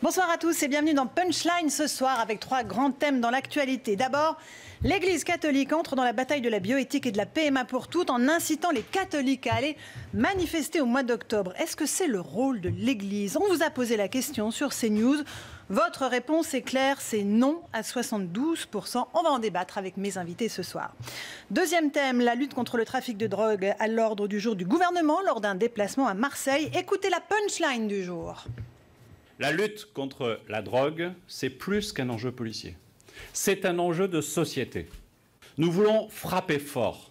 Bonsoir à tous et bienvenue dans Punchline ce soir avec trois grands thèmes dans l'actualité. D'abord, l'Église catholique entre dans la bataille de la bioéthique et de la PMA pour toutes en incitant les catholiques à aller manifester au mois d'octobre. Est-ce que c'est le rôle de l'Église? On vous a posé la question sur CNews. Votre réponse est claire, c'est non à 72%. On va en débattre avec mes invités ce soir. Deuxième thème, la lutte contre le trafic de drogue à l'ordre du jour du gouvernement lors d'un déplacement à Marseille. Écoutez la punchline du jour. La lutte contre la drogue, c'est plus qu'un enjeu policier. C'est un enjeu de société. Nous voulons frapper fort.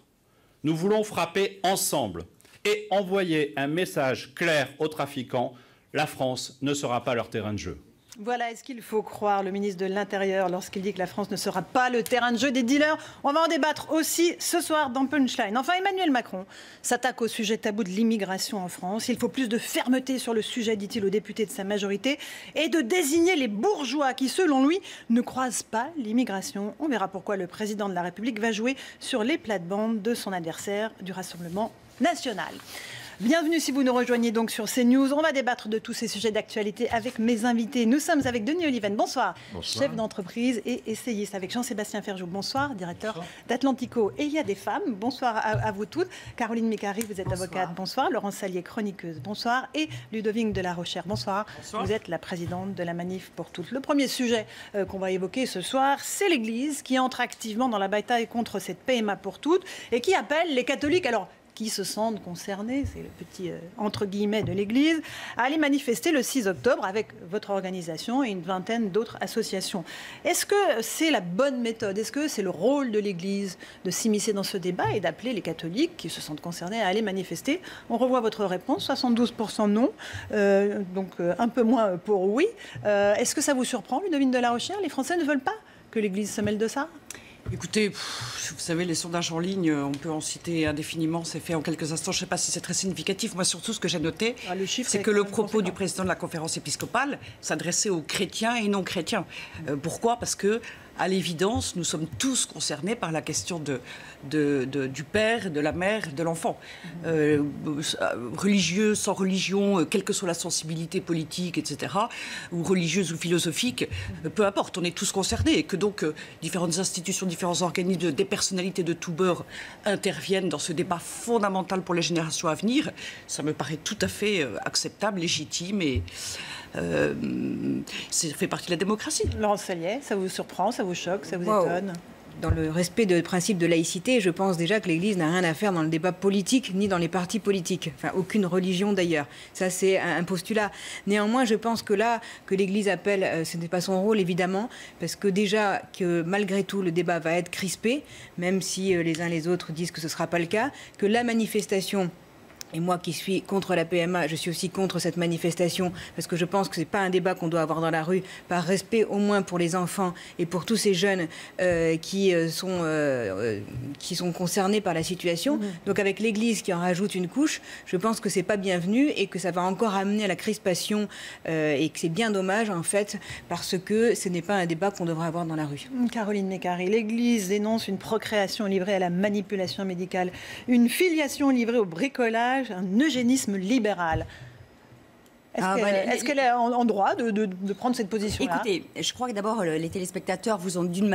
Nous voulons frapper ensemble et envoyer un message clair aux trafiquants. La France ne sera pas leur terrain de jeu. Voilà, est-ce qu'il faut croire le ministre de l'Intérieur lorsqu'il dit que la France ne sera pas le terrain de jeu des dealers? On va en débattre aussi ce soir dans Punchline. Enfin, Emmanuel Macron s'attaque au sujet tabou de l'immigration en France. Il faut plus de fermeté sur le sujet, dit-il aux députés de sa majorité, et de désigner les bourgeois qui, selon lui, ne croisent pas l'immigration. On verra pourquoi le président de la République va jouer sur les plates-bandes de son adversaire du Rassemblement national. Bienvenue si vous nous rejoignez donc sur CNews. On va débattre de tous ces sujets d'actualité avec mes invités. Nous sommes avec Denis Oliven, bonsoir, chef d'entreprise et essayiste, avec Jean-Sébastien Ferjou, bonsoir, directeur d'Atlantico. Et il y a des femmes, bonsoir à vous toutes. Caroline Mécari, vous êtes avocate, bonsoir. Laurence Sallier, chroniqueuse, bonsoir. Et Ludovic de la Rochère, bonsoir. Vous êtes la présidente de la Manif pour toutes. Le premier sujet qu'on va évoquer ce soir, c'est l'Église qui entre activement dans la bataille contre cette PMA pour toutes et qui appelle les catholiques, alors qui se sentent concernés, c'est le petit entre guillemets de l'Église, à aller manifester le 6 octobre avec votre organisation et une vingtaine d'autres associations. Est-ce que c'est la bonne méthode? Est-ce que c'est le rôle de l'Église de s'immiscer dans ce débat et d'appeler les catholiques qui se sentent concernés à aller manifester? On revoit votre réponse, 72% non, donc un peu moins pour oui. Est-ce que ça vous surprend, Ludovic de la Rochère? Les Français ne veulent pas que l'Église se mêle de ça? Écoutez, vous savez, les sondages en ligne, on peut en citer indéfiniment, c'est fait en quelques instants, je ne sais pas si c'est très significatif. Moi, surtout, ce que j'ai noté, c'est que le propos du président de la conférence épiscopale s'adressait aux chrétiens et non chrétiens. Pourquoi? Parce que, à l'évidence, nous sommes tous concernés par la question du père, de la mère, de l'enfant. Religieux, sans religion, quelle que soit la sensibilité politique, etc., ou religieuse ou philosophique, peu importe, on est tous concernés. Et que donc, différentes institutions, différents organismes, des personnalités de tout bord interviennent dans ce débat fondamental pour les générations à venir, ça me paraît tout à fait acceptable, légitime et... ça fait partie de la démocratie. Laurence Sallier, ça vous surprend, ça vous choque, ça vous étonne? Dans le respect du principe de laïcité, je pense déjà que l'Église n'a rien à faire dans le débat politique, ni dans les partis politiques. Enfin, aucune religion d'ailleurs. Ça, c'est un postulat. Néanmoins, je pense que là, que l'Église appelle, ce n'est pas son rôle, évidemment, parce que déjà, que malgré tout, le débat va être crispé, même si les uns les autres disent que ce ne sera pas le cas, que la manifestation... Et moi qui suis contre la PMA, je suis aussi contre cette manifestation parce que je pense que ce n'est pas un débat qu'on doit avoir dans la rue, par respect au moins pour les enfants et pour tous ces jeunes qui sont concernés par la situation. Donc avec l'Église qui en rajoute une couche, je pense que ce n'est pas bienvenu et que ça va encore amener à la crispation et que c'est bien dommage en fait parce que ce n'est pas un débat qu'on devrait avoir dans la rue. Caroline Mécari, l'Église dénonce une procréation livrée à la manipulation médicale, une filiation livrée au bricolage, un eugénisme libéral. Est-ce qu'elle est en droit de prendre cette position-là? Écoutez, je crois que d'abord, les téléspectateurs vous ont d'une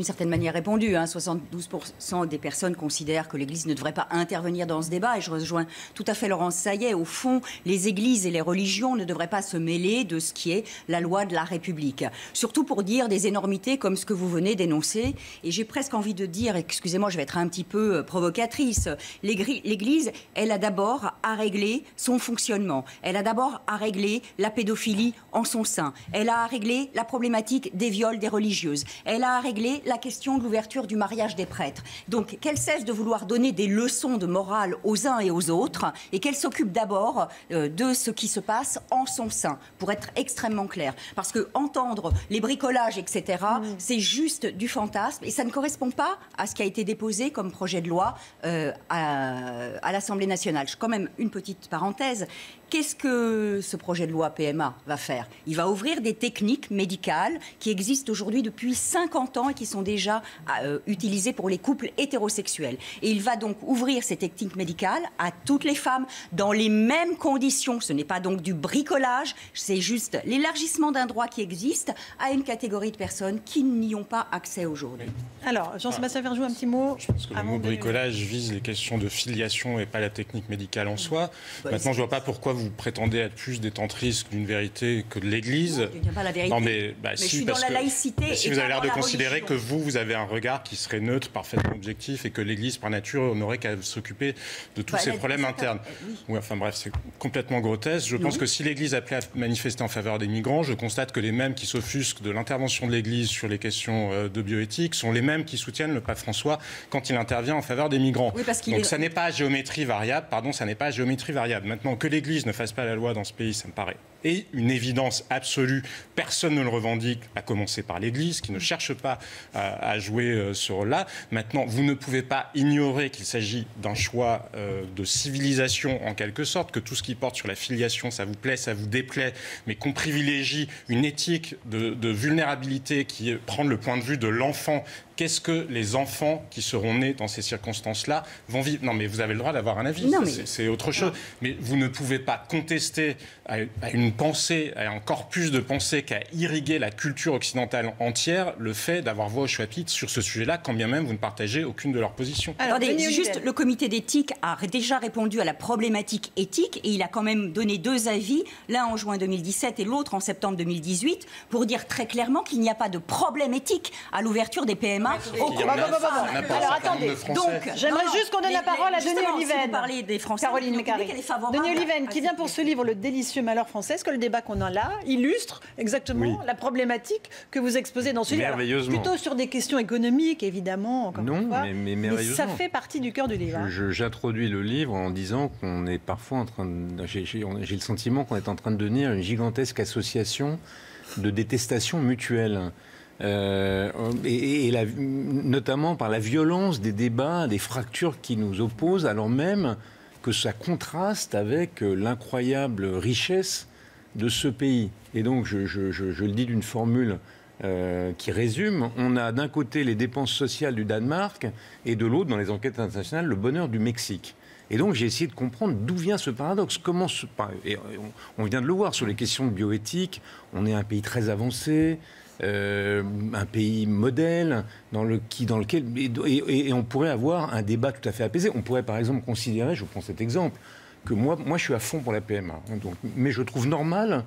certaine manière répondu. 72% des personnes considèrent que l'Église ne devrait pas intervenir dans ce débat. Et je rejoins tout à fait Laurence Sallier. Au fond, les églises et les religions ne devraient pas se mêler de ce qui est la loi de la République. Surtout pour dire des énormités comme ce que vous venez d'énoncer. Et j'ai presque envie de dire, excusez-moi, je vais être un petit peu provocatrice, l'Église, elle a d'abord à régler son fonctionnement. Elle a d'abord à régler la pédophilie en son sein. Elle a à régler la problématique des viols des religieuses. Elle a à régler la question de l'ouverture du mariage des prêtres. Donc, qu'elle cesse de vouloir donner des leçons de morale aux uns et aux autres et qu'elle s'occupe d'abord de ce qui se passe en son sein, pour être extrêmement clair. Parce que entendre les bricolages, etc., c'est juste du fantasme et ça ne correspond pas à ce qui a été déposé comme projet de loi à l'Assemblée nationale. Quand même, une petite parenthèse. qu'est-ce que ce projet de loi PMA va faire? Il va ouvrir des techniques médicales qui existent aujourd'hui depuis 50 ans et qui sont déjà utilisées pour les couples hétérosexuels. Et il va donc ouvrir ces techniques médicales à toutes les femmes dans les mêmes conditions. Ce n'est pas donc du bricolage, c'est juste l'élargissement d'un droit qui existe à une catégorie de personnes qui n'y ont pas accès aujourd'hui. Alors, Jean-Sébastien Ferjou, un petit mot. Je pense que le mot bricolage vise les questions de filiation et pas la technique médicale en soi. Maintenant, je ne vois pas pourquoi vous prétendez être plus détentrice d'une vérité que de l'Église. Il n'y a pas la vérité. Non, mais je suis dans la laïcité. Si vous avez l'air de considérer que vous avez un regard qui serait neutre, parfaitement objectif, et que l'Église, par nature, n'aurait qu'à s'occuper de tous ces problèmes internes. Oui, enfin bref, c'est complètement grotesque. Je pense que si l'Église appelait à manifester en faveur des migrants, je constate que les mêmes qui s'offusquent de l'intervention de l'Église sur les questions de bioéthique sont les mêmes qui soutiennent le pape François quand il intervient en faveur des migrants. Oui, donc ça n'est pas à géométrie variable, ça n'est pas à géométrie variable. Maintenant, que l'Église ne fasse pas la loi dans ce pays, ça me paraît et une évidence absolue. Personne ne le revendique, à commencer par l'Église, qui ne cherche pas à jouer ce rôle-là. Maintenant, vous ne pouvez pas ignorer qu'il s'agit d'un choix de civilisation, en quelque sorte, que tout ce qui porte sur la filiation, ça vous plaît, ça vous déplaît, mais qu'on privilégie une éthique de vulnérabilité qui est prendre le point de vue de l'enfant. Qu'est-ce que les enfants qui seront nés dans ces circonstances-là vont vivre? Non, mais vous avez le droit d'avoir un avis, c'est autre chose. Mais vous ne pouvez pas contester à une pensée, à un corpus de pensée qui a irrigué la culture occidentale entière, le fait d'avoir voix au chapitre sur ce sujet-là, quand bien même vous ne partagez aucune de leurs positions. Alors, juste, le comité d'éthique a déjà répondu à la problématique éthique et il a quand même donné 2 avis, l'un en juin 2017 et l'autre en septembre 2018, pour dire très clairement qu'il n'y a pas de problème éthique à l'ouverture des PMA. Alors attendez, donc j'aimerais juste qu'on donne la parole à Denis Oliven. Caroline Mécari. Denis Oliven, qui vient pour ce livre Le délicieux malheur français. Est-ce que le débat qu'on a là illustre exactement la problématique que vous exposez dans ce livre? Plutôt sur des questions économiques, évidemment. Encore non, une fois, mais ça fait partie du cœur du livre. J'introduis le livre en disant qu'on est parfois en train de... J'ai le sentiment qu'on est en train de devenir une gigantesque association de détestation mutuelle. Notamment par la violence des débats, des fractures qui nous opposent, alors même que ça contraste avec l'incroyable richesse de ce pays. Et donc, je le dis d'une formule qui résume, on a d'un côté les dépenses sociales du Danemark et de l'autre, dans les enquêtes internationales, le bonheur du Mexique. Et donc, j'ai essayé de comprendre d'où vient ce paradoxe. On vient de le voir sur les questions de bioéthique, on est un pays très avancé, un pays modèle dans lequel on pourrait avoir un débat tout à fait apaisé. On pourrait par exemple considérer, je prends cet exemple, que moi je suis à fond pour la PMA, mais je trouve normal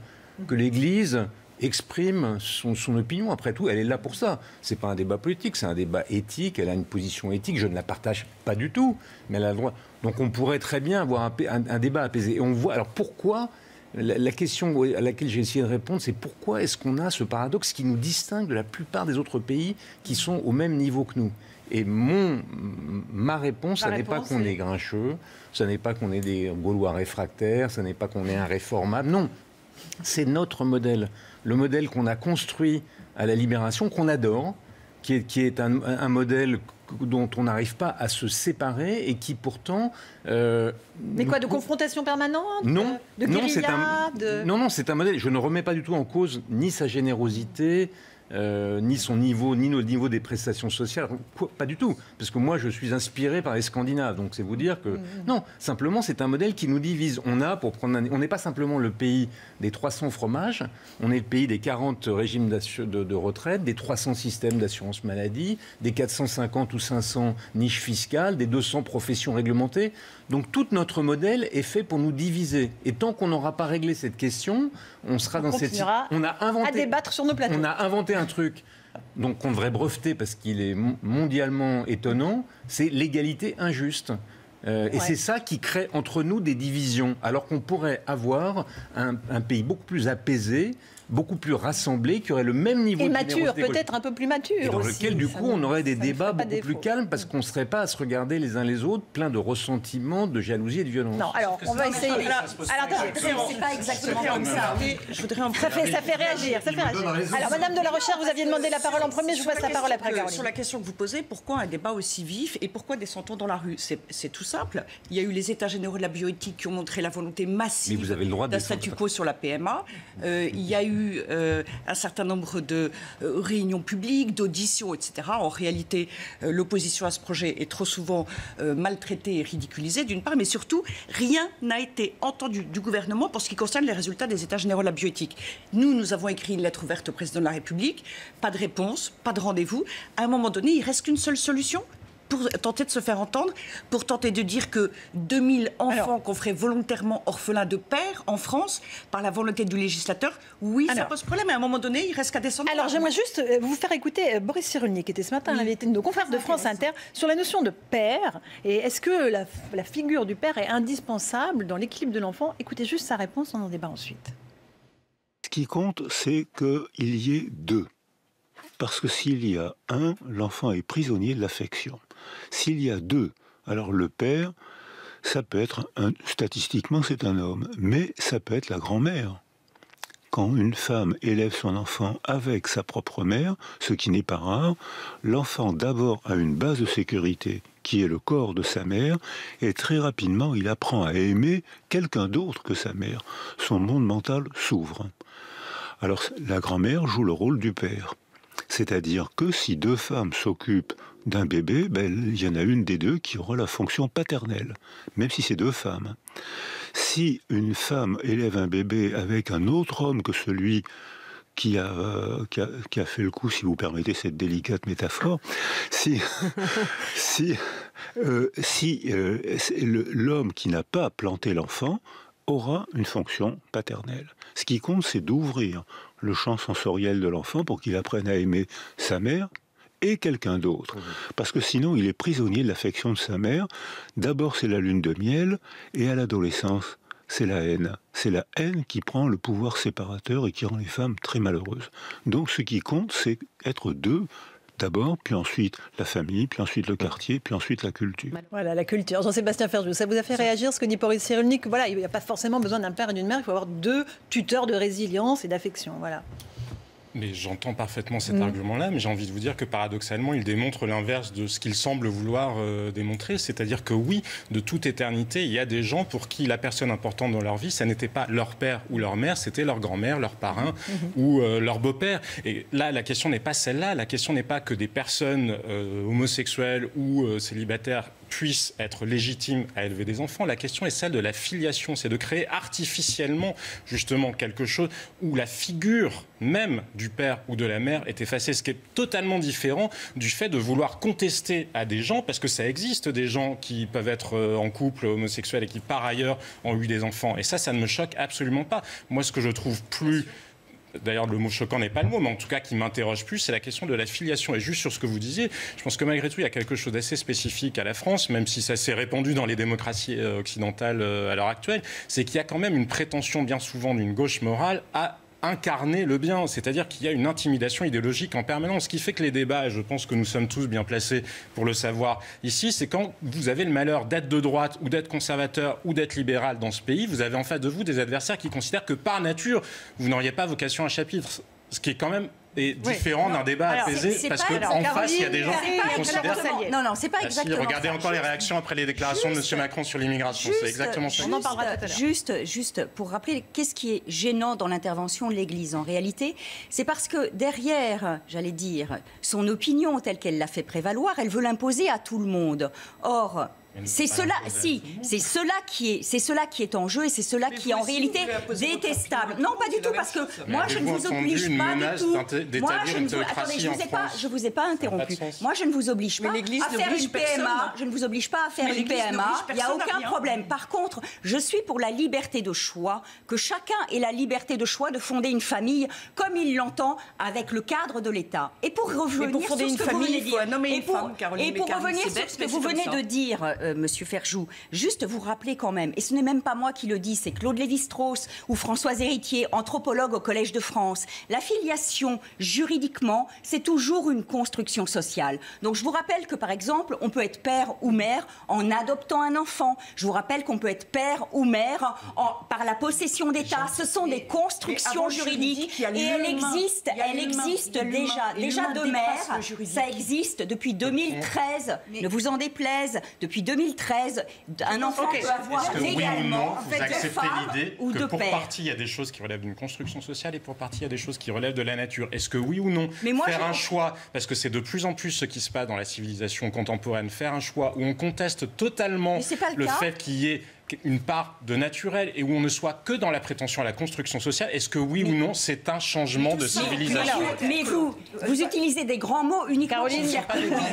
que l'Église exprime son opinion. Après tout, elle est là pour ça. C'est pas un débat politique, c'est un débat éthique. Elle a une position éthique, je ne la partage pas du tout, mais elle a le droit. Donc on pourrait très bien avoir un débat apaisé. Et on voit alors pourquoi. La question à laquelle j'ai essayé de répondre, c'est pourquoi est-ce qu'on a ce paradoxe qui nous distingue de la plupart des autres pays qui sont au même niveau que nous. Et ma réponse, ça n'est pas qu'on est grincheux, ça n'est pas qu'on est des Gaulois réfractaires, ça n'est pas qu'on est irréformable. Non, c'est notre modèle. Le modèle qu'on a construit à la Libération, qu'on adore, qui est un modèle dont on n'arrive pas à se séparer et qui pourtant... Mais quoi, de confrontation permanente? Non. De guérilla, non, c'est un modèle. Je ne remets pas du tout en cause ni sa générosité, ni son niveau, ni le niveau des prestations sociales. Pas du tout. Parce que moi, je suis inspiré par les Scandinaves. Donc, c'est vous dire que... Non, simplement, c'est un modèle qui nous divise. On n'est pas simplement le pays des 300 fromages, on est le pays des 40 régimes de retraite, des 300 systèmes d'assurance maladie, des 450 ou 500 niches fiscales, des 200 professions réglementées. Donc, tout notre modèle est fait pour nous diviser. Et tant qu'on n'aura pas réglé cette question, on sera dans cette... On a inventé... à débattre sur nos plateaux. On a inventé un truc donc qu'on devrait breveter parce qu'il est mondialement étonnant, c'est l'égalité injuste. Et c'est ça qui crée entre nous des divisions, alors qu'on pourrait avoir un pays beaucoup plus apaisé, beaucoup plus rassemblé, qui aurait le même niveau de générosité. Et mature, peut-être un peu plus mature. Et dans aussi, lequel, du coup, on aurait des débats beaucoup plus calmes, parce qu'on ne serait pas à se regarder les uns les autres, plein de ressentiments, de jalousie et de violence. Non, alors, on va essayer. Alors, c'est pas exactement comme ça. Ça fait réagir. Alors, Madame de la Recherche, vous aviez demandé la parole en premier, je vous passe la parole après, Caroline. Sur la question que vous posez, pourquoi un débat aussi vif et pourquoi descend-on dans la rue? C'est tout simple. Il y a eu les États généraux de la bioéthique qui ont montré la volonté massive d'un statu quo sur la PMA. Il y a eu un certain nombre de réunions publiques, d'auditions, etc. En réalité, l'opposition à ce projet est trop souvent maltraitée et ridiculisée, d'une part, mais surtout, rien n'a été entendu du gouvernement pour ce qui concerne les résultats des États généraux de la bioéthique. Nous avons écrit une lettre ouverte au président de la République, pas de réponse, pas de rendez-vous. À un moment donné, il reste qu'une seule solution pour tenter de se faire entendre, pour tenter de dire que 2000 enfants qu'on ferait volontairement orphelins de père en France, par la volonté du législateur, oui, ça pose problème. À un moment donné, il reste qu'à descendre. Alors, j'aimerais juste vous faire écouter Boris Cyrulnik, qui était ce matin l'invité de nos confrères de France Inter, sur la notion de père. Et est-ce que la figure du père est indispensable dans l'équilibre de l'enfant? Écoutez juste sa réponse, on en débat ensuite. Ce qui compte, c'est qu'il y ait deux. Parce que s'il y a un, l'enfant est prisonnier de l'affection. S'il y a deux, alors le père, ça peut être, statistiquement c'est un homme, mais ça peut être la grand-mère. Quand une femme élève son enfant avec sa propre mère, ce qui n'est pas rare, l'enfant d'abord a une base de sécurité qui est le corps de sa mère, et très rapidement il apprend à aimer quelqu'un d'autre que sa mère. Son monde mental s'ouvre. Alors la grand-mère joue le rôle du père. C'est-à-dire que si deux femmes s'occupent d'un bébé, il y en a une des deux qui aura la fonction paternelle, même si c'est deux femmes. Si une femme élève un bébé avec un autre homme que celui qui a fait le coup, si vous permettez cette délicate métaphore, l'homme qui n'a pas planté l'enfant aura une fonction paternelle. Ce qui compte, c'est d'ouvrir le champ sensoriel de l'enfant pour qu'il apprenne à aimer sa mère et quelqu'un d'autre. Parce que sinon, il est prisonnier de l'affection de sa mère. D'abord, c'est la lune de miel, et à l'adolescence, c'est la haine. C'est la haine qui prend le pouvoir séparateur et qui rend les femmes très malheureuses. Donc, ce qui compte, c'est être deux, d'abord, puis ensuite la famille, puis ensuite le quartier, puis ensuite la culture. Voilà, la culture. Jean-Sébastien Ferjou, ça vous a fait réagir ce que dit Boris Cyrulnik? Voilà, il n'y a pas forcément besoin d'un père et d'une mère, il faut avoir deux tuteurs de résilience et d'affection. Voilà. Mais j'entends parfaitement cet argument-là, mais j'ai envie de vous dire que paradoxalement, il démontre l'inverse de ce qu'il semble vouloir démontrer. C'est-à-dire que oui, de toute éternité, il y a des gens pour qui la personne importante dans leur vie, ça n'était pas leur père ou leur mère, c'était leur grand-mère, leur parrain ou leur beau-père. Et là, la question n'est pas celle-là. La question n'est pas que des personnes homosexuelles ou célibataires puissent être légitimes à élever des enfants. La question est celle de la filiation. C'est de créer artificiellement, justement, quelque chose où la figure même du père ou de la mère est effacée. Ce qui est totalement différent du fait de vouloir contester à des gens, parce que ça existe des gens qui peuvent être en couple homosexuel et qui, par ailleurs, ont eu des enfants. Et ça ne me choque absolument pas. Moi, ce que je trouve plus... D'ailleurs, le mot choquant n'est pas le mot, mais en tout cas qui m'interroge plus, c'est la question de la filiation. Et juste sur ce que vous disiez, je pense que malgré tout, il y a quelque chose d'assez spécifique à la France, même si ça s'est répandu dans les démocraties occidentales à l'heure actuelle, c'est qu'il y a quand même une prétention bien souvent d'une gauche morale à incarner le bien, c'est-à-dire qu'il y a une intimidation idéologique en permanence. Ce qui fait que les débats, et je pense que nous sommes tous bien placés pour le savoir ici, c'est quand vous avez le malheur d'être de droite ou d'être conservateur ou d'être libéral dans ce pays, vous avez en face de vous des adversaires qui considèrent que par nature, vous n'auriez pas vocation à chapitre. Ce qui est quand même différent d'un débat apaisé, parce qu'en face, il y a des gens qui considèrent... Non, c'est pas exactement ça. Regardez encore les réactions après les déclarations de M. Macron sur l'immigration, c'est exactement ça. On en parlera tout à l'heure. Juste pour rappeler, qu'est-ce qui est gênant dans l'intervention de l'Église en réalité? C'est parce que derrière, j'allais dire, son opinion telle qu'elle l'a fait prévaloir, elle veut l'imposer à tout le monde. Or... c'est cela qui est en jeu et c'est cela qui est en réalité détestable. Non, pas du tout, parce que moi je ne vous oblige pas du tout. Moi je vous ai pas interrompu. Moi je ne vous oblige pas à faire une PMA. Je ne vous oblige pas à faire une PMA. Il n'y a aucun problème. Par contre, je suis pour la liberté de choix, que chacun ait la liberté de choix de fonder une famille comme il l'entend avec le cadre de l'État. Et pour revenir sur ce que vous venez de dire, et pour revenir sur ce que vous venez de dire. Monsieur Ferjou. Juste vous rappeler quand même, et ce n'est même pas moi qui le dis, c'est Claude Lévi-Strauss ou Françoise Héritier, anthropologue au Collège de France. La filiation, juridiquement, c'est toujours une construction sociale. Donc je vous rappelle que, par exemple, on peut être père ou mère en adoptant un enfant. Je vous rappelle qu'on peut être père ou mère par la possession d'État. Ce sont des constructions juridiques et elle existe déjà de mère. Ça existe depuis 2013. Ne vous en déplaise. Depuis 2013, un enfant peut avoir légalement vous acceptez l'idée ou que de pour père. partie il y a des choses qui relèvent d'une construction sociale et pour partie il y a des choses qui relèvent de la nature. Est-ce que oui ou non faire un choix, parce que c'est de plus en plus ce qui se passe dans la civilisation contemporaine, faire un choix où on conteste totalement le fait qu'il y ait une part de naturel et où on ne soit que dans la prétention à la construction sociale, est-ce que oui ou non c'est un changement de civilisation? Mais vous utilisez des grands mots uniquement.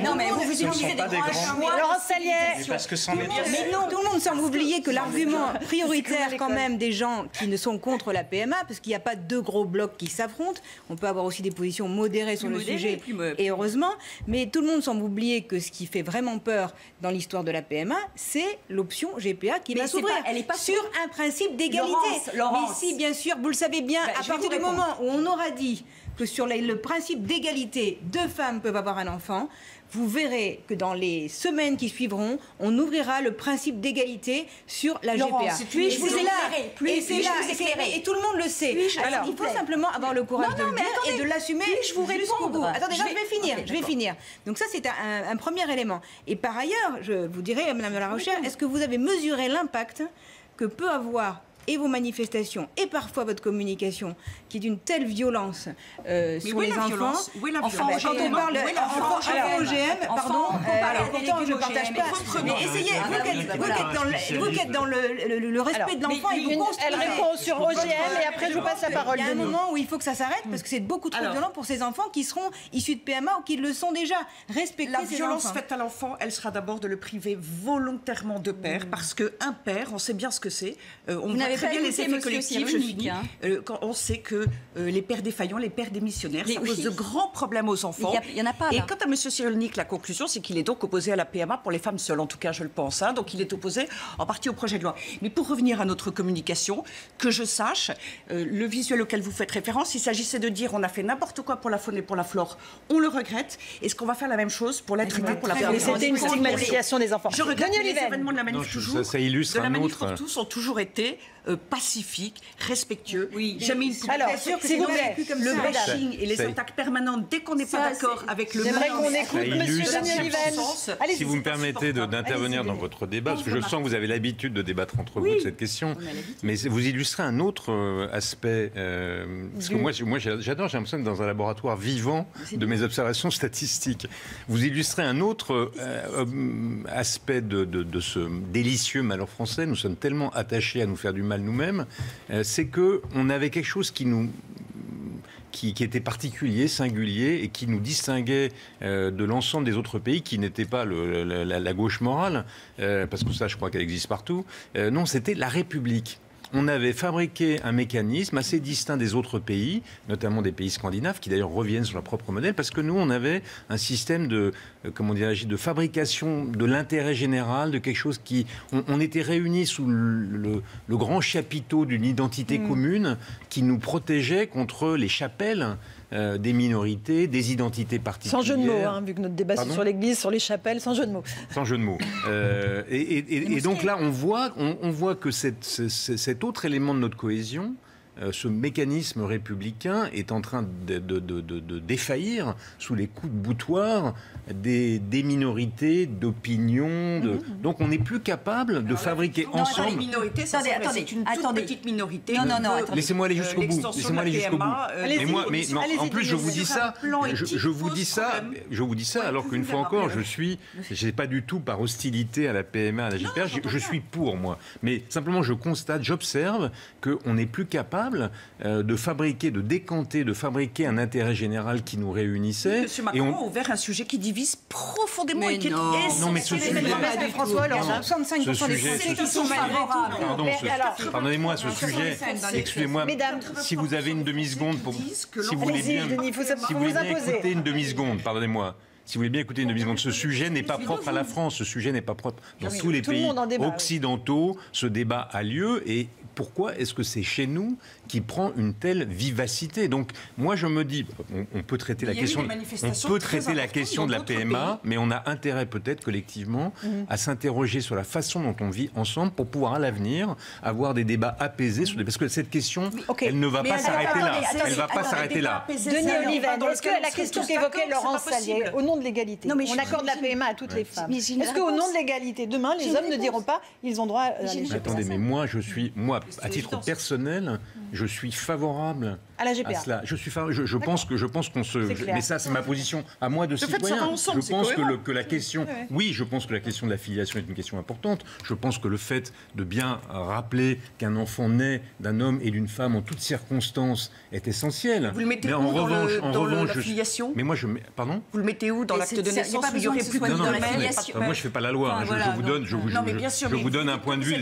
Non mais vous utilisez des grands mots. Laurence Salier. Parce que c'en est. Mais non, tout le monde semble oublier que l'argument prioritaire quand même des gens qui ne sont contre la PMA, parce qu'il n'y a pas deux gros blocs qui s'affrontent, on peut avoir aussi des positions modérées sur le sujet, et heureusement, mais tout le monde semble oublier que ce qui fait vraiment peur dans l'histoire de la PMA, c'est l'option GPA qui va s'ouvrir sur un principe d'égalité. Laurence. Mais si, bien sûr, vous le savez bien, à partir du moment où on aura dit que sur le principe d'égalité, 2 femmes peuvent avoir un enfant, vous verrez que dans les semaines qui suivront, on ouvrira le principe d'égalité sur la GPA. Puis-je vous éclairer? Et tout le monde le sait. Alors, il faut simplement avoir le courage de le dire et de l'assumer jusqu'au bout. Attendez, je vais finir. Donc ça, c'est un premier élément. Et par ailleurs, je vous dirais, Madame de la Rochère, est-ce que vous avez mesuré l'impact que peut avoir et vos manifestations et parfois votre communication qui est d'une telle violence sur les enfants. Où est la violence? Quand on parle enfants OGM, pardon, pourtant je ne partage pas. Mais essayez, vous qui êtes dans le respect de l'enfant et vous construisez. Elle répond sur OGM et après je vous passe la parole. Il y a un moment où il faut que ça s'arrête parce que c'est beaucoup trop violent pour ces enfants qui seront issus de PMA ou qui le sont déjà. Respectez la violence faite à l'enfant, elle sera d'abord de le priver volontairement de père, parce qu'un père, on sait bien ce que c'est. On voit très bien les effets collectifs, je finis. Quand on sait que les pères défaillants, les pères démissionnaires, ça pose de grands problèmes aux enfants. Il y en a pas. Et quant à M. Cyrulnik, la conclusion, c'est qu'il est donc opposé à la PMA pour les femmes seules, en tout cas, je le pense. Donc il est opposé en partie au projet de loi. Mais pour revenir à notre communication, que je sache, le visuel auquel vous faites référence, il s'agissait de dire on a fait n'importe quoi pour la faune et pour la flore, on le regrette. Est-ce qu'on va faire la même chose pour l'être humain, pour la flore? C'était une stigmatisation des enfants. Je regrette que les événements de la manif toujours, ça illustre de la un manif autre. pour tous ont toujours été pacifiques, respectueux. Jamais une Alors, s'il vous plaît, le bashing et les attaques permanentes dès qu'on n'est pas d'accord avec le. J'aimerais qu'on écoute Monsieur Denis Oliven. Si vous me permettez d'intervenir dans votre débat, parce que je sens que vous avez l'habitude de débattre entre vous de cette question, mais vous illustrez un autre aspect. Parce que moi j'adore, j'ai l'impression d'être dans un laboratoire vivant de mes observations statistiques. Vous illustrez un autre aspect de ce délicieux malheur français. Nous sommes tellement attachés à nous faire du mal nous-mêmes, c'est qu'on avait quelque chose qui était particulier, singulier, et qui nous distinguait de l'ensemble des autres pays qui n'étaient pas la gauche morale, parce que ça, je crois qu'elle existe partout. Non, c'était la République. On avait fabriqué un mécanisme assez distinct des autres pays, notamment des pays scandinaves, qui d'ailleurs reviennent sur leur propre modèle, parce que nous, on avait un système de fabrication de l'intérêt général, de quelque chose qui... On était réunis sous le grand chapiteau d'une identité commune qui nous protégeait contre les chapelles des minorités, des identités particulières. Sans jeu de mots, vu que notre débat c'est sur l'Église, sur les chapelles, sans jeu de mots. Sans jeu de mots. Et donc là, on voit que cet autre élément de notre cohésion, ce mécanisme républicain est en train de défaillir sous les coups de boutoir des minorités, d'opinions. Donc on n'est plus capable de fabriquer ensemble... Minorité, c'est une toute petite minorité. Non, laissez-moi aller jusqu'au bout. Laissez-moi aller jusqu'au bout. En plus, je vous dis ça, alors qu'une fois encore, je n'ai pas du tout par hostilité à la PMA, à la GPA, je suis pour, moi. Mais simplement, je constate, j'observe qu'on n'est plus capable de fabriquer, de décanter, de fabriquer un intérêt général qui nous réunissait. Monsieur Macron a ouvert un sujet qui divise profondément et qui est essentiel. Non, mais ce sujet... François Hollande, 65% des Français qui sont favorables. Pardonnez-moi, ce sujet... Excusez-moi, si vous avez une demi-seconde pour... Si vous voulez bien écouter une demi-seconde, pardonnez-moi. Si vous voulez bien écouter une demi-seconde, ce sujet n'est pas propre à la France, ce sujet n'est pas propre dans tous les pays occidentaux. Ce débat a lieu et pourquoi est-ce que c'est chez nous qui prend une telle vivacité? Donc moi je me dis, on peut traiter la question, de la PMA, mais on a intérêt peut-être collectivement à s'interroger sur la façon dont on vit ensemble pour pouvoir à l'avenir avoir des débats apaisés parce que cette question, elle ne va pas s'arrêter là. Elle ne va pas s'arrêter là. Denis Oliven, est-ce que la question qu'évoquait Laurence Sallier, au nom de l'égalité, on accorde la PMA à toutes les femmes. Est-ce qu'au nom de l'égalité, demain, les hommes ne diront pas ils ont droit à la GPA? Attendez, mais moi, à titre personnel, je suis favorable à la GPA. À cela. Je pense qu'on se. Mais ça, c'est ma position à moi de citoyen. Je pense que la question. Oui, je pense que la question de la filiation est une question importante. Je pense que le fait de bien rappeler qu'un enfant naît d'un homme et d'une femme en toutes circonstances est essentiel. Vous le mettez où dans la filiation? Mais moi, pardon. Vous le mettez où dans l'acte de naissance? Il n'y aurait plus dans la filiation. Moi, je ne fais pas la loi. Je vous donne un point de vue.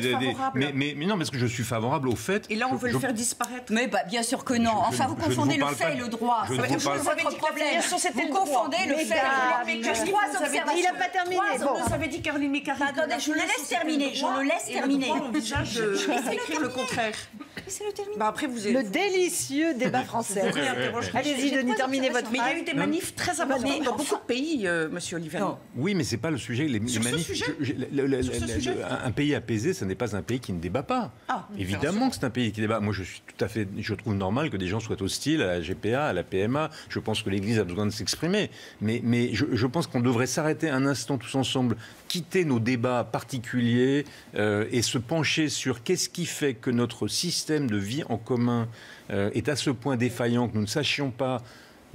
Mais non, parce que je suis favorable au fait. Et là, on veut le faire disparaître. Mais bien sûr que non. Enfin, vous confondez le fait et le droit. C'est votre problème. Vous confondez le fait et le droit. Il n'a pas terminé. Vous avez dit Caroline Mécari. Attendez, je le laisse terminer. Je le laisse terminer. Et le droit envisage d'écrire le contraire. Après, le délicieux débat français. Allez-y, Denis, terminez votre phrase. Mais il y a eu des manifs très importants dans beaucoup de pays, monsieur Oliven. Oui, mais ce n'est pas le sujet. Les manifs. Un pays apaisé, ce n'est pas un pays qui ne débat pas. Évidemment que c'est un pays qui débat. Moi, je trouve normal que des gens soient hostiles à la GPA, à la PMA. Je pense que l'Église a besoin de s'exprimer. Mais je pense qu'on devrait s'arrêter un instant tous ensemble, quitter nos débats particuliers et se pencher sur qu'est-ce qui fait que notre système de vie en commun est à ce point défaillant que nous ne sachions pas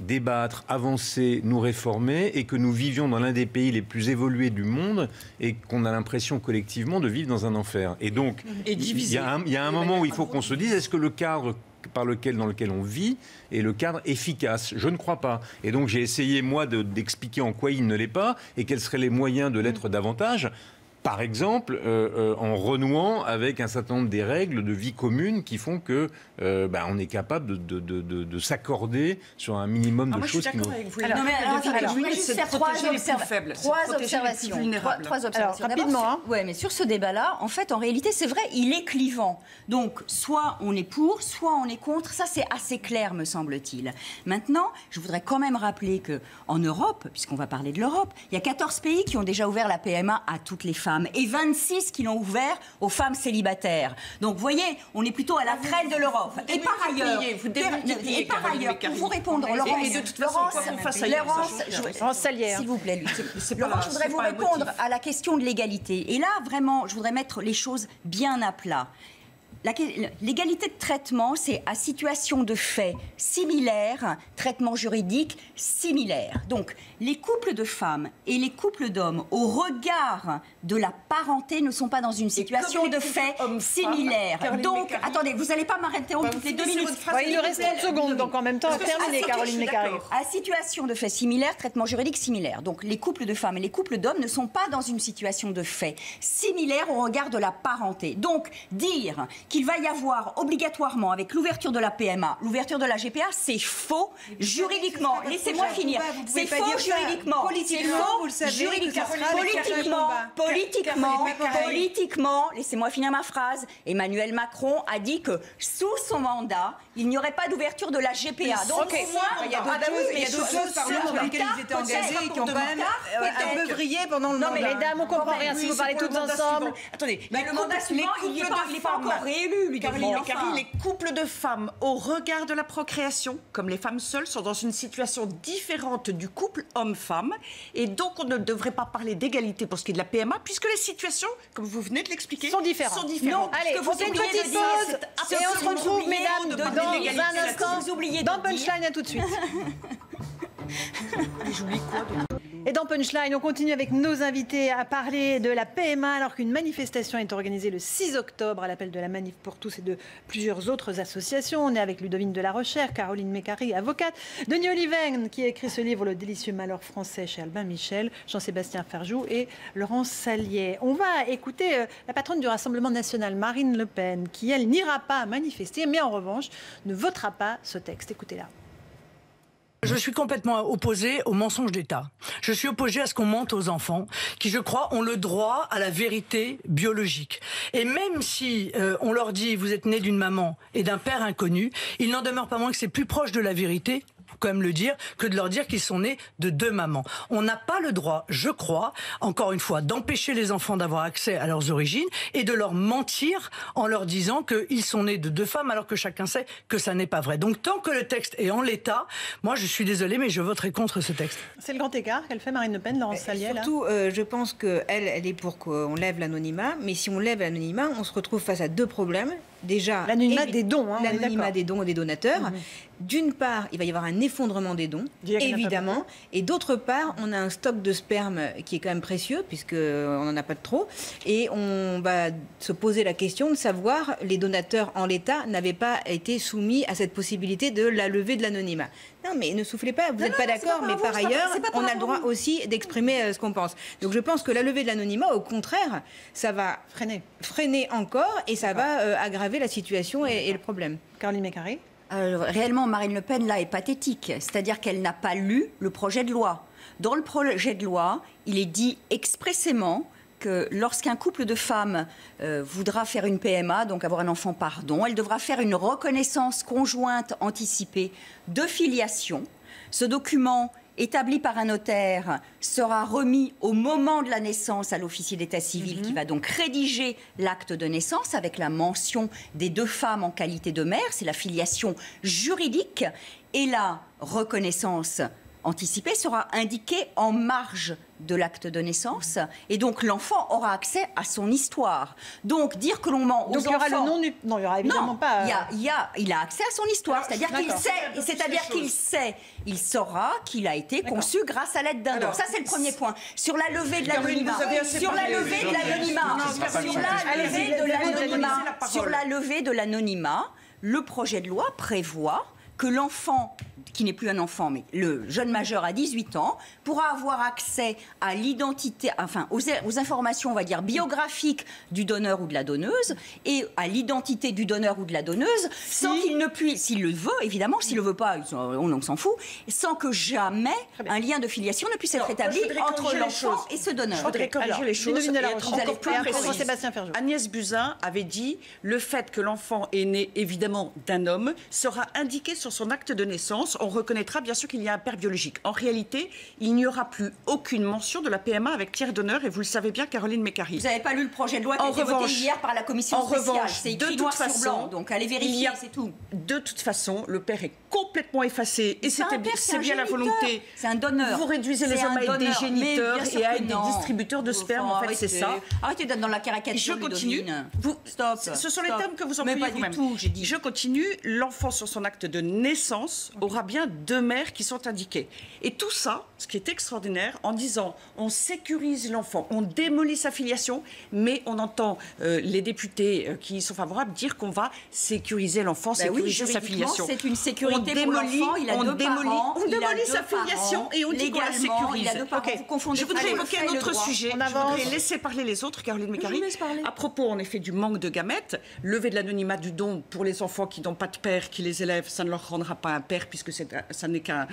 débattre, avancer, nous réformer et que nous vivions dans l'un des pays les plus évolués du monde et qu'on a l'impression collectivement de vivre dans un enfer. Et donc, il y a un moment où il faut qu'on se dise, est-ce que le cadre dans lequel on vit est le cadre efficace? Je ne crois pas. Et donc j'ai essayé, moi, d'expliquer en quoi il ne l'est pas et quels seraient les moyens de l'être davantage. Par exemple, en renouant avec un certain nombre des règles de vie commune qui font que on est capable de s'accorder sur un minimum de choses. Je voulais juste faire trois observations. Alors, rapidement. Oui, mais sur ce débat-là, en fait, en réalité, c'est vrai, il est clivant. Donc, soit on est pour, soit on est contre. Ça, c'est assez clair, me semble-t-il. Maintenant, je voudrais quand même rappeler qu'en Europe, puisqu'on va parler de l'Europe, il y a 14 pays qui ont déjà ouvert la PMA à toutes les femmes. Et 26 qui l'ont ouvert aux femmes célibataires. Donc, vous voyez, on est plutôt à la traîne de l'Europe. Et par ailleurs, pour vous répondre, Laurence Sallière, s'il vous plaît, Laurence, je voudrais vous répondre à la question de l'égalité. Et là, vraiment, je voudrais mettre les choses bien à plat. L'égalité de traitement, c'est à situation de fait similaire, traitement juridique similaire. Donc, les couples de femmes et les couples d'hommes, au regard de la parenté, ne sont pas dans une situation de fait similaire. Donc, attendez, vous n'allez pas m'interrompre toutes les 2 minutes. Il nous reste 30 secondes, donc en même temps, terminez, Caroline Mécari. À situation de fait similaire, traitement juridique similaire. Donc, les couples de femmes et les couples d'hommes ne sont pas dans une situation de fait similaire au regard de la parenté. Donc, dire qu'il va y avoir obligatoirement, avec l'ouverture de la PMA, l'ouverture de la GPA, c'est faux juridiquement. Laissez-moi finir. C'est faux juridiquement. Politiquement, laissez-moi finir ma phrase. Emmanuel Macron a dit que sous son mandat, il n'y aurait pas d'ouverture de la GPA. Donc, il y a d'autres choses par dans lesquelles ils étaient engagés et qui ont quand même un peu brillé pendant le mandat. Non, mais les dames, on comprend rien si vous parlez toutes ensemble. Attendez, mais le mandat suivant, il n'est pas encore réélu. Caroline, les couples de femmes au regard de la procréation, comme les femmes seules, sont dans une situation différente du couple homme-femme. Et donc, on ne devrait pas parler d'égalité pour ce qui est de la PMA, puisque les situations, comme vous venez de l'expliquer, sont différentes. Non, allez, on fait une petite pause et on se retrouve, mesdames, dans un instant. Dans Punchline, à tout de suite. J'oublie quoi Et dans Punchline, on continue avec nos invités à parler de la PMA alors qu'une manifestation est organisée le 6 octobre à l'appel de la Manif pour tous et de plusieurs autres associations. On est avec Ludovine de la Rochère, Caroline Mécari, avocate, Denis Oliven qui a écrit ce livre Le délicieux malheur français chez Albin Michel, Jean-Sébastien Ferjou et Laurence Sallier. On va écouter la patronne du Rassemblement national, Marine Le Pen, qui elle n'ira pas manifester mais en revanche ne votera pas ce texte. Écoutez-la. Je suis complètement opposée au mensonge d'État. Je suis opposée à ce qu'on mente aux enfants, qui, je crois, ont le droit à la vérité biologique. Et même si on leur dit « vous êtes né d'une maman et d'un père inconnu », il n'en demeure pas moins que c'est plus proche de la vérité, quand même le dire, que de leur dire qu'ils sont nés de 2 mamans. On n'a pas le droit, je crois, encore une fois, d'empêcher les enfants d'avoir accès à leurs origines et de leur mentir en leur disant qu'ils sont nés de 2 femmes alors que chacun sait que ça n'est pas vrai. Donc tant que le texte est en l'état, moi je suis désolée mais je voterai contre ce texte. C'est le grand écart qu'elle fait Marine Le Pen, Laurence Salier. Surtout, je pense qu'elle est pour qu'on lève l'anonymat, mais si on lève l'anonymat, on se retrouve face à 2 problèmes. Déjà, l'anonymat des dons, l'anonymat des dons et des donateurs. D'une part, il va y avoir un effondrement des dons, évidemment, et d'autre part, on a un stock de sperme qui est quand même précieux, puisqu'on n'en a pas de trop, et on va se poser la question de savoir, les donateurs en l'état n'avaient pas été soumis à cette possibilité de la levée de l'anonymat. Non, mais ne soufflez pas, vous n'êtes pas d'accord, mais par ailleurs, on a le droit aussi d'exprimer ce qu'on pense. Donc je pense que la levée de l'anonymat, au contraire, ça va freiner encore, et ça va aggraver la situation et le problème. Caroline Mécari. Réellement, Marine Le Pen, là, est pathétique. C'est-à-dire qu'elle n'a pas lu le projet de loi. Dans le projet de loi, il est dit expressément que lorsqu'un couple de femmes voudra faire une PMA, donc avoir un enfant par don, elle devra faire une reconnaissance conjointe anticipée de filiation. Ce document, établi par un notaire, sera remis au moment de la naissance à l'officier d'état civil qui va donc rédiger l'acte de naissance avec la mention des 2 femmes en qualité de mère. C'est la filiation juridique et la reconnaissance anticipée sera indiquée en marge de l'acte de naissance et donc l'enfant aura accès à son histoire. Donc dire que l'on ment aux enfants... Donc il y aura le nom du... Non, il n'y aura évidemment pas... Il a accès à son histoire, c'est-à-dire qu'il sait, il saura qu'il a été conçu grâce à l'aide d'un don. Ça c'est le premier point. Sur la levée de l'anonymat, sur la levée de l'anonymat, le projet de loi prévoit que l'enfant, qui n'est plus un enfant, mais le jeune majeur à 18 ans, pourra avoir accès à l'identité, enfin aux informations, on va dire, biographiques du donneur ou de la donneuse, et à l'identité du donneur ou de la donneuse, sans qu'il ne puisse, s'il le veut, évidemment, s'il ne le veut pas, on s'en fout, sans que jamais un lien de filiation ne puisse être établi entre l'enfant et ce donneur. Je voudrais corriger les choses et être encore plus précise. Sébastien Ferjou. Agnès Buzyn avait dit le fait que l'enfant est né évidemment d'un homme sera indiqué sur son acte de naissance. On reconnaîtra bien sûr qu'il y a un père biologique. En réalité, il n'y aura plus aucune mention de la PMA avec tiers donneur et vous le savez bien, Caroline Mécari. Vous n'avez pas lu le projet de loi qui a été voté hier par la commission spéciale. C'est écrit noir sur blanc, donc allez vérifier, c'est tout. De toute façon, le père est complètement effacé et c'est bien la volonté. C'est un donneur. Vous réduisez les hommes à être des géniteurs et à être des distributeurs de sperme. En fait, c'est ça. Arrêtez d'être dans la caricature. Je continue. Stop. Ce sont les termes que vous employez vous-même. Je continue. L'enfant sur son acte de naissance aura bien 2 mères qui sont indiquées. Et tout ça, ce qui est extraordinaire, en disant on sécurise l'enfant, on démolit sa filiation, mais on entend les députés qui sont favorables dire qu'on va sécuriser l'enfant, sécuriser sa filiation. C'est une sécurité pour l'enfant, il a 2 parents, on démolit sa filiation et on dit qu'on la sécurise. Je voudrais évoquer un autre sujet. Je voudrais laisser parler les autres, Caroline Mécari. À propos, en effet, du manque de gamètes, lever de l'anonymat du don pour les enfants qui n'ont pas de père, qui les élèvent, ça ne leur rendra pas un père, puisque ça n'est qu'un,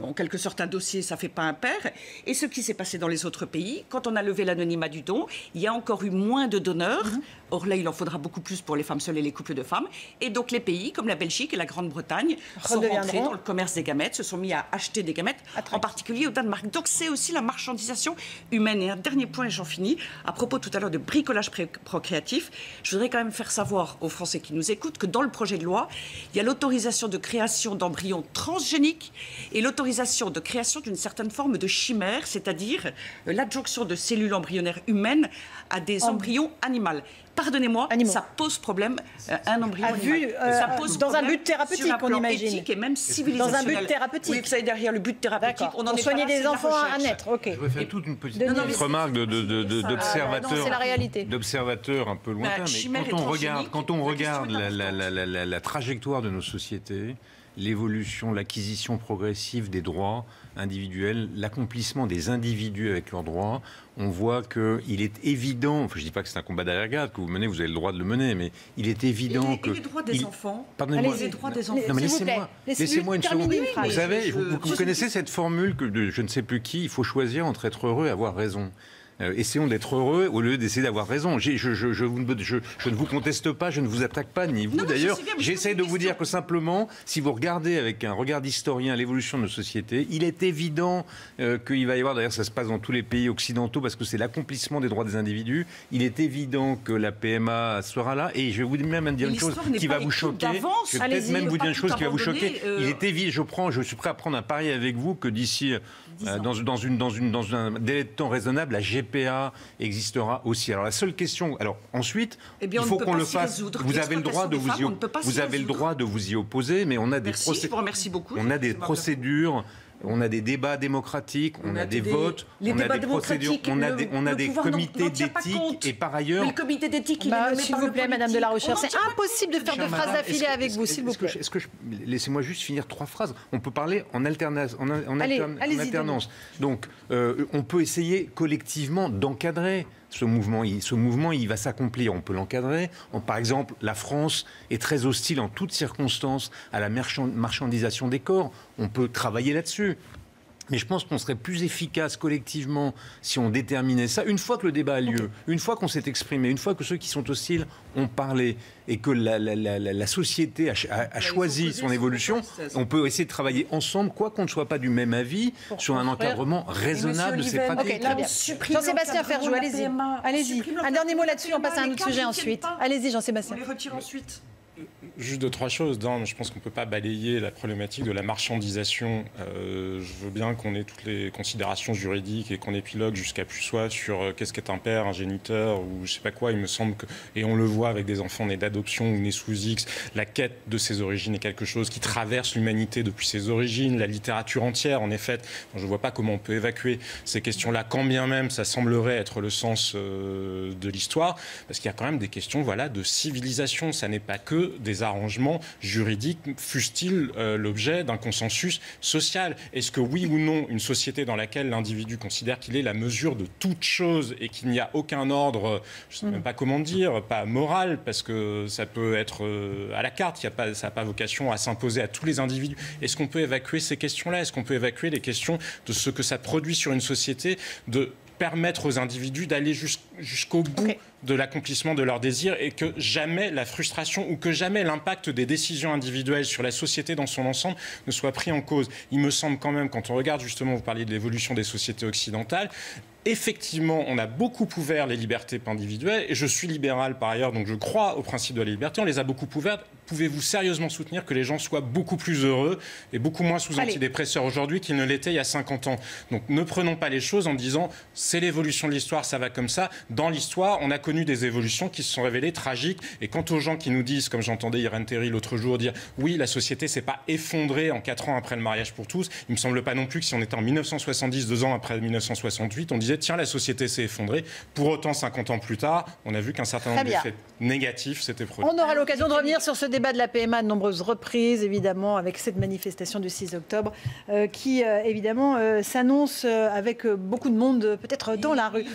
en quelque sorte, un dossier, ça ne fait pas un père. Et ce qui s'est passé dans les autres pays, quand on a levé l'anonymat du don, il y a encore eu moins de donneurs. Or là, il en faudra beaucoup plus pour les femmes seules et les couples de femmes. Et donc les pays, comme la Belgique et la Grande-Bretagne, sont rentrés dans le commerce des gamètes, se sont mis à acheter des gamètes, en particulier au Danemark. Donc c'est aussi la marchandisation humaine. Et un dernier point, et j'en finis, à propos tout à l'heure de bricolage procréatif, je voudrais quand même faire savoir aux Français qui nous écoutent que dans le projet de loi, il y a l'autorisation de création d'embryons transgéniques et l'autorisation de création d'une certaine forme de chimère, c'est-à-dire l'adjonction de cellules embryonnaires humaines à des embryons animaux. Pardonnez-moi, ça pose problème, un embryon animal. Ça pose dans un but thérapeutique, on imagine. Éthique et même civilisationnel. Dans un but thérapeutique. Oui, vous savez, derrière le but thérapeutique, on en est soigner des enfants à naître. Je voudrais faire toute une petite remarque d'observateur un peu lointain. Mais quand on regarde la trajectoire de nos sociétés, l'évolution, l'acquisition progressive des droits individuels, l'accomplissement des individus avec leurs droits, on voit qu'il est évident, enfin je ne dis pas que c'est un combat d'arrière-garde que vous menez, vous avez le droit de le mener, mais il est évident que... Et les droits des enfants. Pardonnez-moi. Les droits des enfants. Non, mais laissez-moi une seconde. Vous savez, vous connaissez cette formule que de je ne sais plus qui, il faut choisir entre être heureux et avoir raison. Essayons d'être heureux au lieu d'essayer d'avoir raison. Je ne vous conteste pas, je ne vous attaque pas, ni vous d'ailleurs. J'essaie de vous dire que simplement, si vous regardez avec un regard d'historien l'évolution de nos sociétés, il est évident qu'il va y avoir, d'ailleurs ça se passe dans tous les pays occidentaux, parce que c'est l'accomplissement des droits des individus, il est évident que la PMA sera là, et je vais vous même dire une chose qui va vous choquer. Je vais peut-être même vous dire une chose qui va vous choquer. Il est évident, je suis prêt à prendre un pari avec vous que d'ici, dans un délai de temps raisonnable, la GPA existera aussi. Alors la seule question, alors ensuite, il faut qu'on le fasse. Vous avez le droit de vous y opposer, mais on a des procédures. On a des débats démocratiques, on a des votes, on a des procédures, on a des comités d'éthique et par ailleurs... Mais le comité d'éthique, il est s'il vous plaît, Madame de la Recherche, c'est impossible de faire deux phrases d'affilée avec vous, s'il vous plaît. Laissez-moi juste finir 3 phrases. On peut parler en alternance. Donc, on peut essayer collectivement d'encadrer ce mouvement, il va s'accomplir. On peut l'encadrer. Par exemple, la France est très hostile en toutes circonstances à la marchandisation des corps. On peut travailler là-dessus. Mais je pense qu'on serait plus efficace collectivement si on déterminait ça. Une fois que le débat a lieu, une fois qu'on s'est exprimé, une fois que ceux qui sont hostiles ont parlé et que la société a choisi son évolution, on peut essayer de travailler ensemble, quoi qu'on ne soit pas du même avis, sur un encadrement raisonnable de ces pratiques. Jean-Sébastien Ferjou, allez-y. Allez-y. Un dernier mot là-dessus, on passe à un autre sujet ensuite. Allez-y, Jean-Sébastien. On les retire ensuite. Juste 2-3 choses. Je pense qu'on ne peut pas balayer la problématique de la marchandisation. Je veux bien qu'on ait toutes les considérations juridiques et qu'on épilogue jusqu'à plus soi sur qu'est-ce qu'est un père, un géniteur ou je ne sais pas quoi. Il me semble que, et on le voit avec des enfants nés d'adoption ou nés sous X, la quête de ses origines est quelque chose qui traverse l'humanité depuis ses origines, la littérature entière en effet. Je ne vois pas comment on peut évacuer ces questions-là, quand bien même ça semblerait être le sens de l'histoire, parce qu'il y a quand même des questions de civilisation. Ça n'est pas que des arrangements juridiques, fussent-ils l'objet d'un consensus social. Est-ce que oui ou non, une société dans laquelle l'individu considère qu'il est la mesure de toute chose et qu'il n'y a aucun ordre, je ne sais même pas comment dire, pas moral, parce que ça peut être à la carte, ça n'a pas vocation à s'imposer à tous les individus. Est-ce qu'on peut évacuer ces questions-là? Est-ce qu'on peut évacuer les questions de ce que ça produit sur une société, de permettre aux individus d'aller jusqu'au bout de l'accomplissement de leurs désirs et que jamais la frustration ou que jamais l'impact des décisions individuelles sur la société dans son ensemble ne soit pris en cause. Il me semble quand même, quand on regarde justement, vous parliez de l'évolution des sociétés occidentales, effectivement, on a beaucoup ouvert les libertés individuelles, et je suis libéral par ailleurs, donc je crois au principe de la liberté, on les a beaucoup ouvertes. Pouvez-vous sérieusement soutenir que les gens soient beaucoup plus heureux et beaucoup moins sous antidépresseurs aujourd'hui qu'ils ne l'étaient il y a 50 ans? Donc ne prenons pas les choses en disant c'est l'évolution de l'histoire, ça va comme ça. Dans l'histoire, on a connu des évolutions qui se sont révélées tragiques, et quant aux gens qui nous disent, comme j'entendais Irène Théry l'autre jour dire oui, la société s'est pas effondrée en 4 ans après le mariage pour tous, il me semble pas non plus que si on était en 1970, 2 ans après 1968, on disait tiens, la société s'est effondrée. Pour autant, 50 ans plus tard, on a vu qu'un certain nombre d'effets négatifs s'étaient produits. On aura l'occasion de revenir sur ce débat de la PMA de nombreuses reprises, évidemment, avec cette manifestation du 6 octobre qui, évidemment, s'annonce avec beaucoup de monde, peut-être dans la rue.